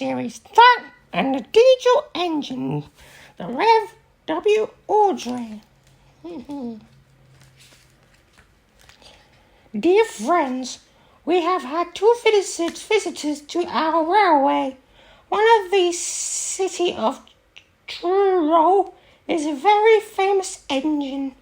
series, Truck and the Diesel Engine, the Rev.W.Andry. Dear friends, we have had two visitors to our railway. One of the city of Truro is a very famous engine.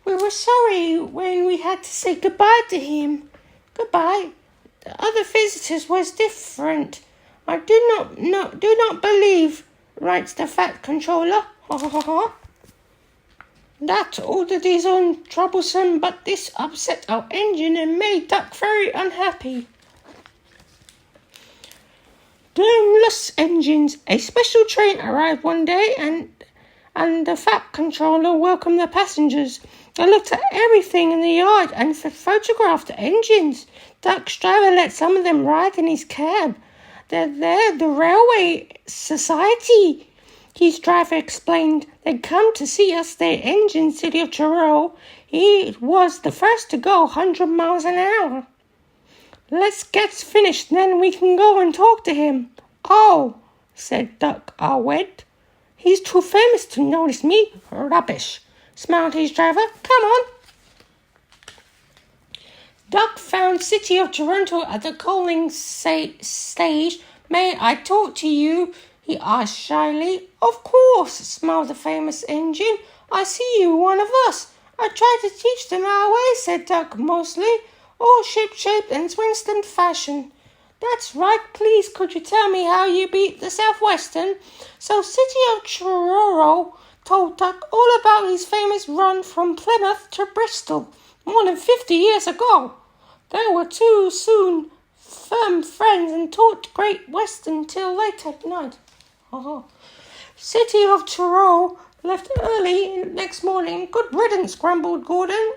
We were sorry when we had to say goodbye to him. Goodbye. The other visitors was different. I do not believe, writes the Fat Controller. That ordered is untroublesome, but this upset our engine and made Duck very unhappy. Domeless engines. A special train arrived one day and the Fat Controller welcomed the passengers. They looked at everything in the yard and photographed the engines. Duck's driver let some of them ride in his cab. They're the Railway Society, his driver explained. They'd come to see us, their engine, City of Truro. He was the first to go 100 miles an hour. Let's get finished, then we can go and talk to him. Oh, said Duck Arwed. He's too famous to notice me. Rubbish, smiled his driver. Come on. Duck found City of Toronto at the coaling stage. May I talk to you? He asked shyly. Of course, smiled the famous engine. I see you one of us. I tried to teach them our way, said Duck mostly, all ship-shaped and Swinston fashion. That's right, please could you tell me how you beat the Southwestern? So City of Truro told Duck all about his famous run from Plymouth to Bristol more than 50 years ago. They were two soon firm friends and talked Great Western till late at night. City of Truro left early next morning. Good riddance, grumbled Gordon.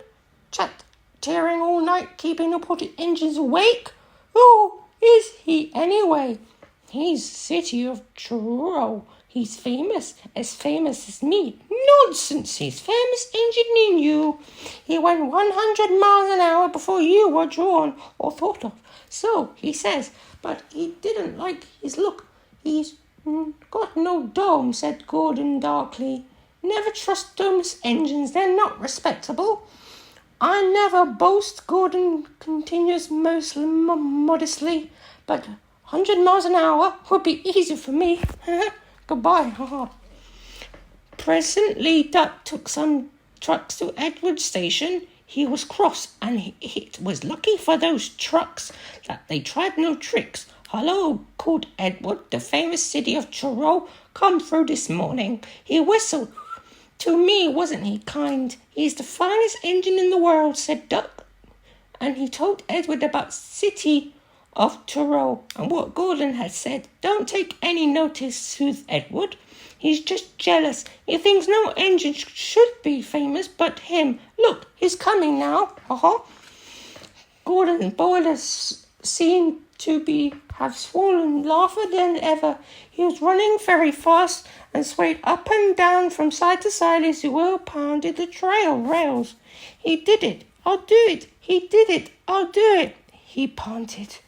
Tearing all night, keeping the potted engines awake. Who is he anyway? He's City of Truro. He's famous as me. Nonsense, he's famous engine in you. He went 100 miles an hour before you were drawn or thought of. So he says, but he didn't like his look. He's got no dome, said Gordon darkly. Never trust domeless engines, they're not respectable. I never boast, Gordon continues most modestly, but 100 miles an hour would be easy for me. Goodbye. Presently, Duck took some trucks to Edward Station. He was cross, and it was lucky for those trucks that they tried no tricks. Hello, called Edward, the famous City of Truro. Come through this morning. He whistled. To me, wasn't he kind? He's the finest engine in the world, said Duck. And he told Edward about City of Truro and what Gordon had said. Don't take any notice, soothed Edward. He's just jealous. He thinks no engine should be famous but him. Look, he's coming now. Gordon Boiler seemed to have swollen laughter than ever. He was running very fast and swayed up and down from side to side as the wheel pounded the trail rails. He did it. I'll do it. He did it. I'll do it. He panted.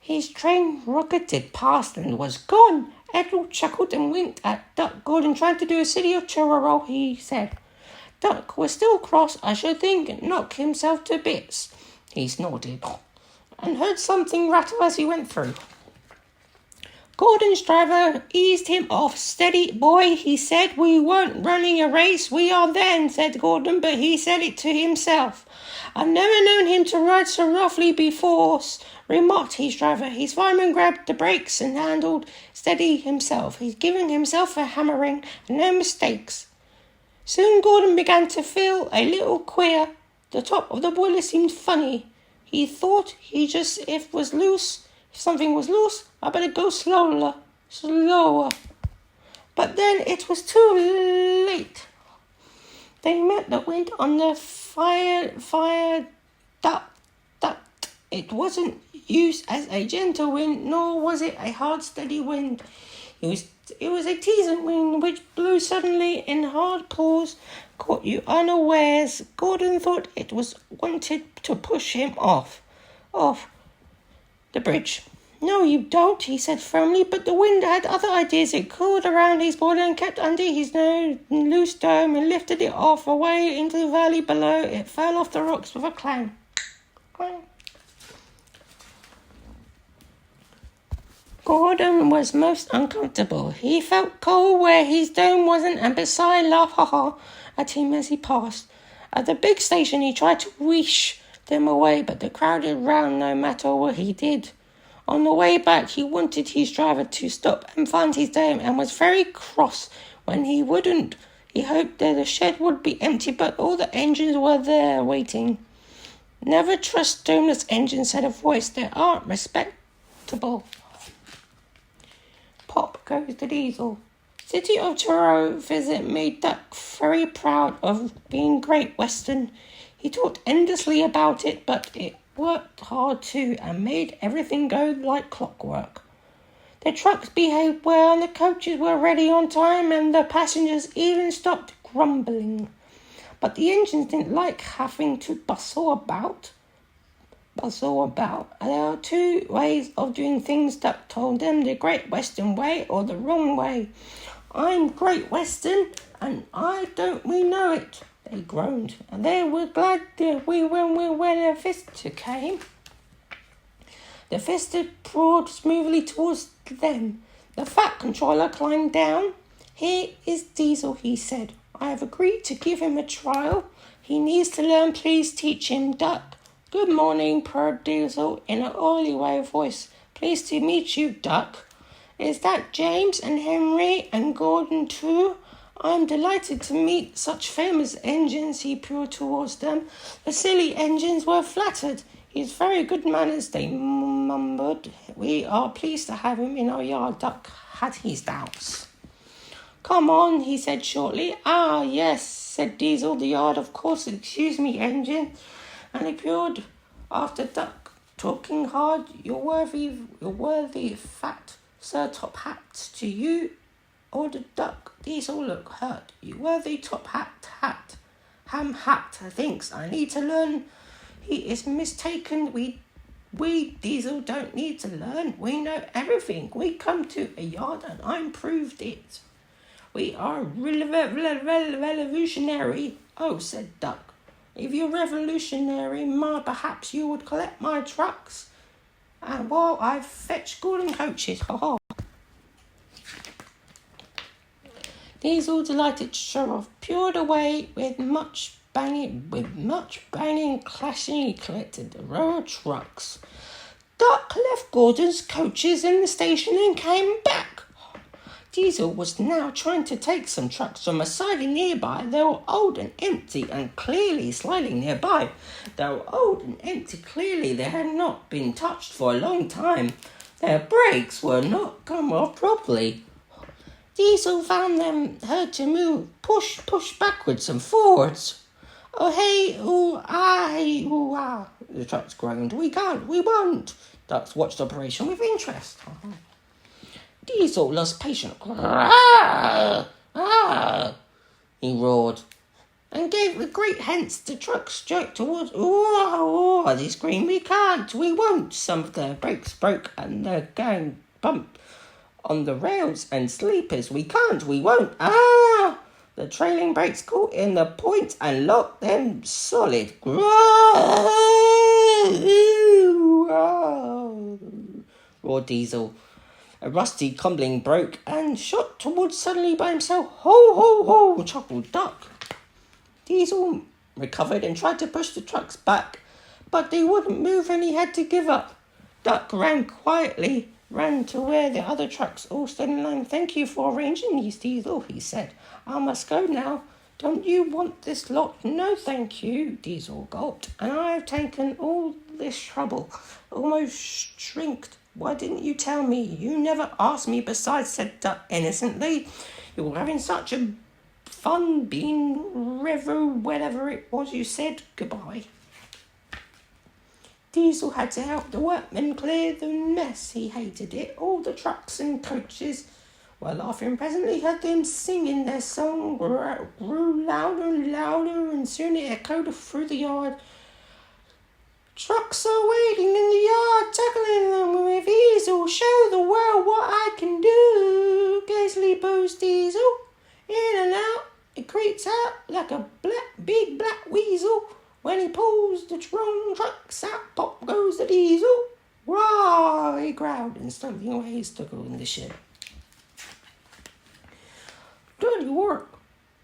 His train rocketed past and was gone. Edward chuckled and winked at Duck. Gordon tried to do a City of Truro, he said. Duck was still cross, I should think, and knocked himself to bits. He snorted and heard something rattle as he went through. Gordon's driver eased him off. Steady, boy, he said. We weren't running a race. We are then, said Gordon, but he said it to himself. I've never known him to ride so roughly before, remarked his driver. His fireman grabbed the brakes and handled steady himself. He's giving himself a hammering and no mistakes. Soon Gordon began to feel a little queer. The top of the boiler seemed funny. He thought if something was loose, I better go slower. But then it was too late. They met the wind on the fire duct. It wasn't used as a gentle wind, nor was it a hard, steady wind. It was a teasing wind which blew suddenly in hard pause, caught you unawares. Gordon thought it was wanted to push him off the bridge. No, you don't, he said firmly, but the wind had other ideas. It cooled around his body and kept under his nose loose dome and lifted it off away into the valley below. It fell off the rocks with a clang. Clang. Gordon was most uncomfortable. He felt cold where his dome wasn't, and beside laughed at him as he passed. At the big station he tried to wish them away, but they crowded round no matter what he did. On the way back he wanted his driver to stop and find his dome, and was very cross when he wouldn't. He hoped that the shed would be empty, but all the engines were there waiting. Never trust domeless engines, said a voice. They aren't respectable. Pop goes the diesel. City of Toronto visit made Duck very proud of being Great Western. He talked endlessly about it, but it worked hard too and made everything go like clockwork. The trucks behaved well and the coaches were ready on time and the passengers even stopped grumbling. But the engines didn't like having to bustle about. There are two ways of doing things, Duck told them, the Great Western way or the wrong way. I'm Great Western and we know it, they groaned. And they were glad when the visitor came. The visitor crawled smoothly towards them. The fat controller climbed down. Here is Diesel, he said. I have agreed to give him a trial. He needs to learn. Please teach him, Duck. Good morning, purred Diesel in an oily way voice. Pleased to meet you, Duck. Is that James and Henry and Gordon too? I'm delighted to meet such famous engines, he purred towards them. The silly engines were flattered. He's very good manners, they mumbled. We are pleased to have him in our yard. Duck had his doubts. Come on, he said shortly. Ah, yes, said Diesel, the yard, of course. Excuse me, engine. And he purred after Duck, talking hard. You're worthy, fat Sir Top Hat. To you, ordered Duck. Diesel looked hurt. You worthy Top Hat. Ham hat, thinks. I need to learn. He is mistaken. We Diesel don't need to learn. We know everything. We come to a yard and I proved it. We are revolutionary. Oh, said Duck. If you're revolutionary, perhaps you would collect my trucks. And while I fetch Gordon coaches, ha. Diesel, delighted to show off, purred away with much banging, clashing. He collected a row of trucks. Duck left Gordon's coaches in the station and came back. Diesel was now trying to take some trucks from a siding nearby. They were old and empty and clearly sliding nearby. They were old and empty. Clearly they had not been touched for a long time. Their brakes were not come off properly. Diesel found them hard to move, push backwards and forwards. Oh, hey, ooh, ah, the trucks groaned. We won't. Ducks watched the operation with interest. Diesel lost patience. He roared and gave a great hence. The trucks jerked towards. They screamed. We won't. Some of their brakes broke and they're going bump on the rails and sleepers. We won't. The trailing brakes caught in the point and locked them solid. Roared Diesel. A rusty combling broke and shot towards suddenly by himself. Ho, ho, ho, chuckled Duck. Diesel recovered and tried to push the trucks back, but they wouldn't move and he had to give up. Duck ran to where the other trucks all stood in line. Thank you for arranging these, Diesel, he said. I must go now. Don't you want this lot? No, thank you, Diesel gulped. And I have taken all this trouble. Almost shrinked. Why didn't you tell me? You never asked me. Besides, said Duck innocently, you were having such a fun being whatever it was you said. Goodbye. Diesel had to help the workmen clear the mess. He hated it. All the trucks and coaches were laughing. Presently heard them singing. Their song grew louder and louder, and soon it echoed through the yard. Trucks are waiting in the yard, tackling them with ease. show the world what I can do. Gaily bows Diesel, in and out, it creeps out like a big black weasel. When he pulls the wrong trucks out, pop goes the diesel. Rah, he growled and stumbling away he stuck in the shed. Dirty work.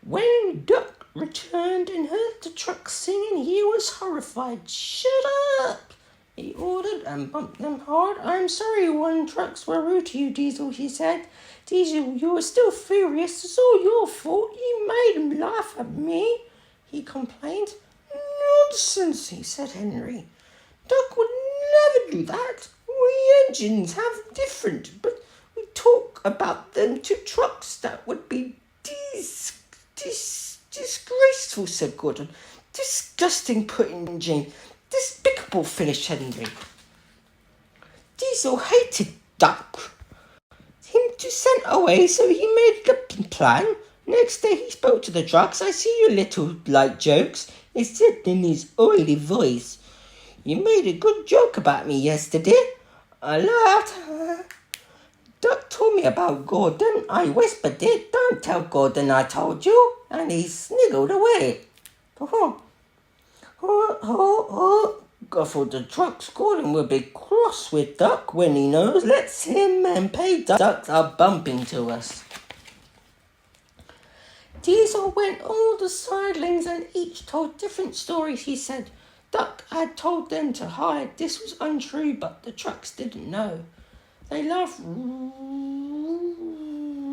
When Duck returned and heard the truck singing, he was horrified. Shut up, he ordered and bumped them hard. I'm sorry one trucks were rude to you, Diesel, he said. Diesel, you were still furious. It's all your fault. You made him laugh at me, he complained. Nonsense, he said Henry. Duck would never do that. We engines have different, but we talk about them to trucks. That would be disgraceful, said Gordon. Disgusting, put in Jane. Despicable, finished Henry. Diesel hated Duck. Him to sent away, so he made the plan. Next day he spoke to the trucks. I see you little like jokes, he said in his oily voice. You made a good joke about me yesterday. I laughed. Duck told me about Gordon. I whispered it. Don't tell Gordon I told you. And he sniggled away. For the trucks, Gordon will be cross with Duck when he knows. Let's him and pay Ducks are bumping to us. Diesel went all the sidlings and each told different stories, he said. Duck had told them to hide. This was untrue, but the trucks didn't know. They laughed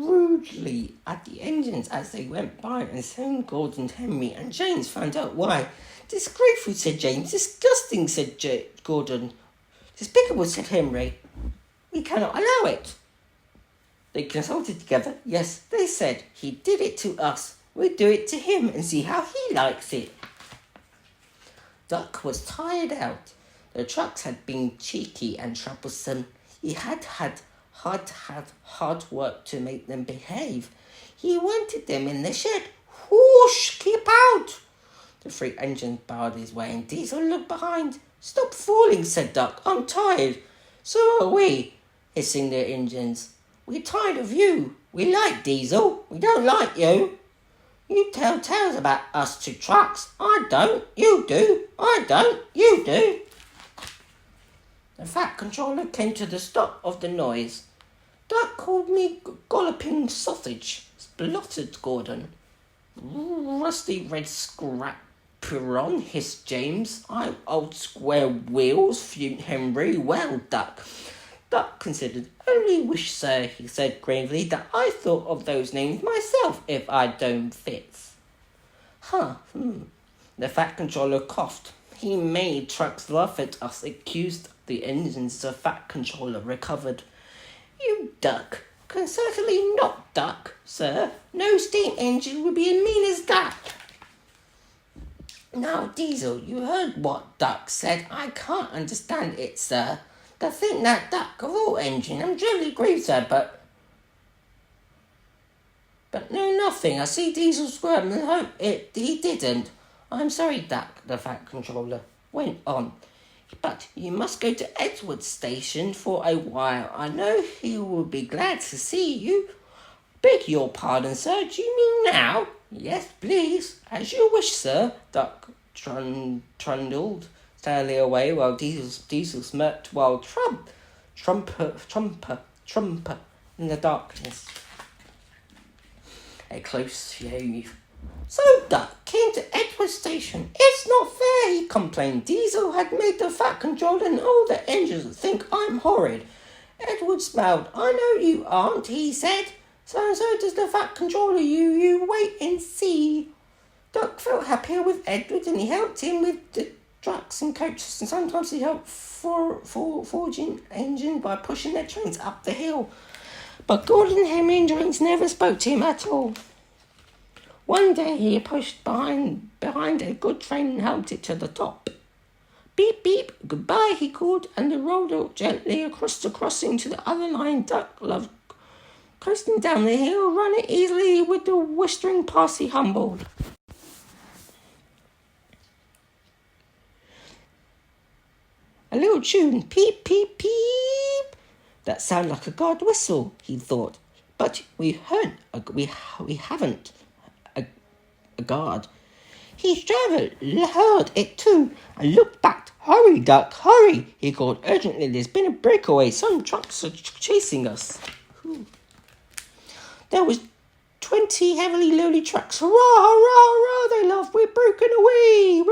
rudely at the engines as they went by, and soon Gordon, Henry and James found out why. Disgraceful, said James. Disgusting, said Gordon. Despicable, said Henry. We cannot allow it. They consulted together. Yes, they said, he did it to us. We'll do it to him and see how he likes it. Duck was tired out. The trucks had been cheeky and troublesome. He had hard work to make them behave. He wanted them in the shed. Whoosh, keep out! The three engines barred his way and Diesel looked behind. Stop falling, said Duck. I'm tired. So are we, hissing their engines. We're tired of you. We like Diesel. We don't like you. You tell tales about us to trucks. I don't. You do. I don't. You do. The Fat Controller came to the stop of the noise. Duck called me golloping sausage, spluttered Gordon. Rusty red scraperon, hissed James. I'm old square wheels, fumed Henry. Well, Duck. Duck considered. Only wish, sir, he said gravely, that I thought of those names myself if I don't fit. The Fat Controller coughed. He made trucks laugh at us, accused the engines. The Fat Controller recovered. You duck. Can certainly not duck, sir. No steam engine would be as mean as that. Now, Diesel, you heard what Duck said. I can't understand it, sir. To think that Duck of all engine, I'm truly grieved, sir, but no, nothing. I see Diesel squirm and hope he didn't. I'm sorry, Duck, the Fat Controller went on. But you must go to Edward's station for a while. I know he will be glad to see you. Beg your pardon, sir. Do you mean now? Yes, please. As you wish, sir. Duck trundled sadly away while Diesel smirked while trumper in the darkness. A close shave. So Duck came to Edward's station. It's not fair, he complained. Diesel had made the Fat Controller and all the engines think I'm horrid. Edward smiled. I know you aren't, he said. So does the Fat Controller. You wait and see. Duck felt happier with Edward and he helped him with the trucks and coaches, and sometimes he helped forging engine by pushing their trains up the hill. But Gordon, Henry and James never spoke to him at all. One day he pushed behind a good train and helped it to the top. Beep, beep, goodbye, he called, and they rolled gently across the crossing to the other line. Duck loved coasting down the hill, running easily with the whistling past he humbled. A little tune, peep, peep, peep. That sounded like a guard whistle, he thought. But we haven't a guard. His driver heard it too and looked back. Hurry, Duck, hurry, he called urgently. There's been a breakaway. Some trucks are chasing us. There was 20 heavily loaded trucks. Hurrah, hurrah, hurrah, they laughed. We're broken away.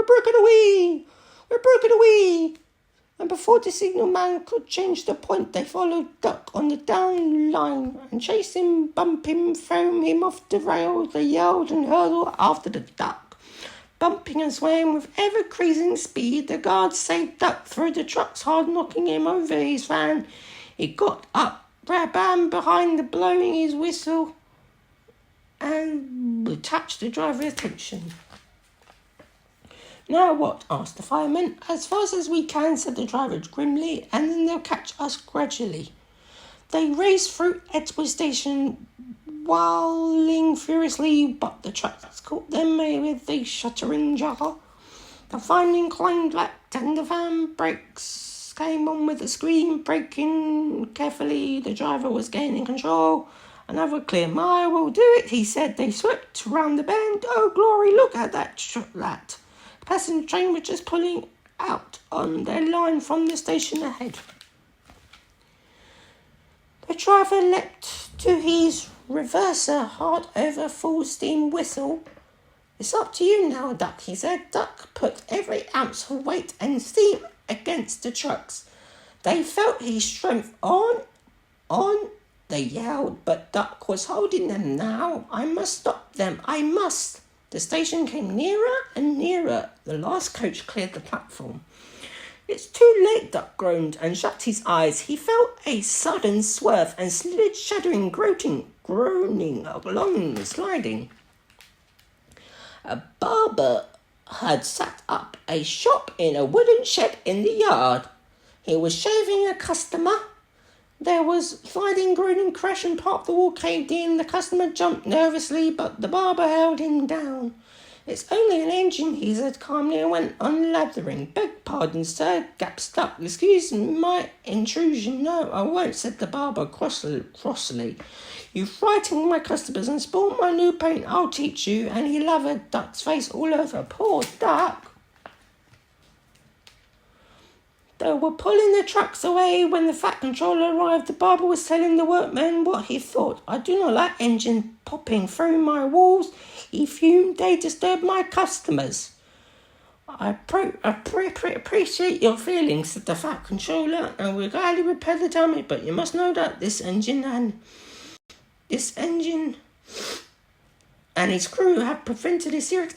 And before the signal man could change the point, they followed Duck on the down line and chased him, bump him, throw him off the rails. They yelled and hurtled after the Duck, bumping and swaying with ever-increasing speed. The guards saved Duck through the trucks, hard knocking him over his van. He got up, bam behind the blowing his whistle, and attached the driver's attention. Now what? Asked the fireman. As fast as we can, said the driver grimly, and then they'll catch us gradually. They raced through Edgewood Station, wailing furiously, but the trucks caught them with a shuddering jar. The fireman climbed left, and the van brakes came on with a scream, braking carefully. The driver was gaining control. Another clear mile will do it, he said. They swept round the bend. Oh, glory, look at that. The passenger train was just pulling out on their line from the station ahead. The driver leapt to his reverser, hard over full steam whistle. It's up to you now, Duck, he said. Duck put every ounce of weight and steam against the trucks. They felt his strength. On, they yelled, but Duck was holding them now. I must stop them, I must. The station came nearer and nearer. The last coach cleared the platform. It's too late, Duck groaned and shut his eyes. He felt a sudden swerve and slid shuddering, groaning along the sliding. A barber had set up a shop in a wooden shed in the yard. He was shaving a customer. There was sliding, groaning, crash, and part of the wall caved in. The customer jumped nervously, but the barber held him down. It's only an engine, he said calmly, and went on lathering. Beg pardon, sir, gasped Duck. Excuse my intrusion. No, I won't, said the barber crossly. You frightened my customers and spoiled my new paint. I'll teach you. And he lathered Duck's face all over. Poor Duck. They were pulling the trucks away when the Fat Controller arrived. The barber was telling the workmen what he thought. I do not like engines popping through my walls. He fumed. They disturb my customers. I appreciate your feelings, said the Fat Controller, and we'll gladly repair the damage, but you must know that this engine and his crew have prevented a serious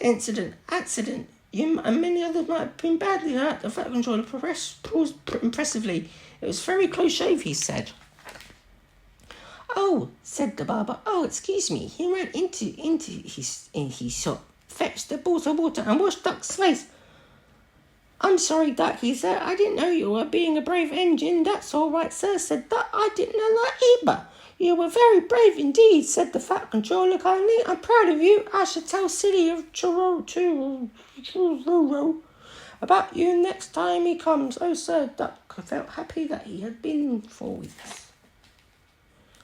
accident. You and many others might have been badly hurt. The Fat Controller paused impressively. It was very close shave, he said. Oh, said the barber. Oh, excuse me. He ran into his shop, fetched a bottle of water and washed Duck's face. I'm sorry, Duck, he said. I didn't know you were being a brave engine. That's all right, sir, said Duck. I didn't know that either. You were very brave indeed, said the Fat Controller kindly. I'm proud of you. I shall tell City of Churro about you next time he comes. Oh, sir, Duck felt happy that he had been for weeks.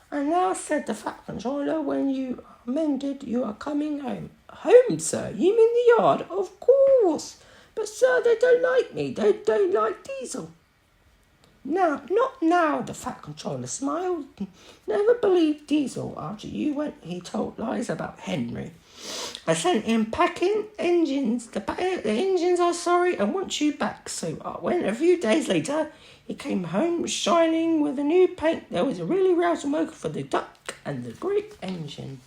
And now, said the Fat Controller, when you are mended, you are coming home. Home, sir? You mean the yard? Of course. But, sir, they don't like me. They don't like Diesel. No, not now, the Fat Controller smiled. Never believed Diesel after you went. He told lies about Henry. I sent him packing engines. The engines are sorry and want you back. So when a few days later he came home shining with a new paint, there was a really rousing worker for the Duck and the great engine.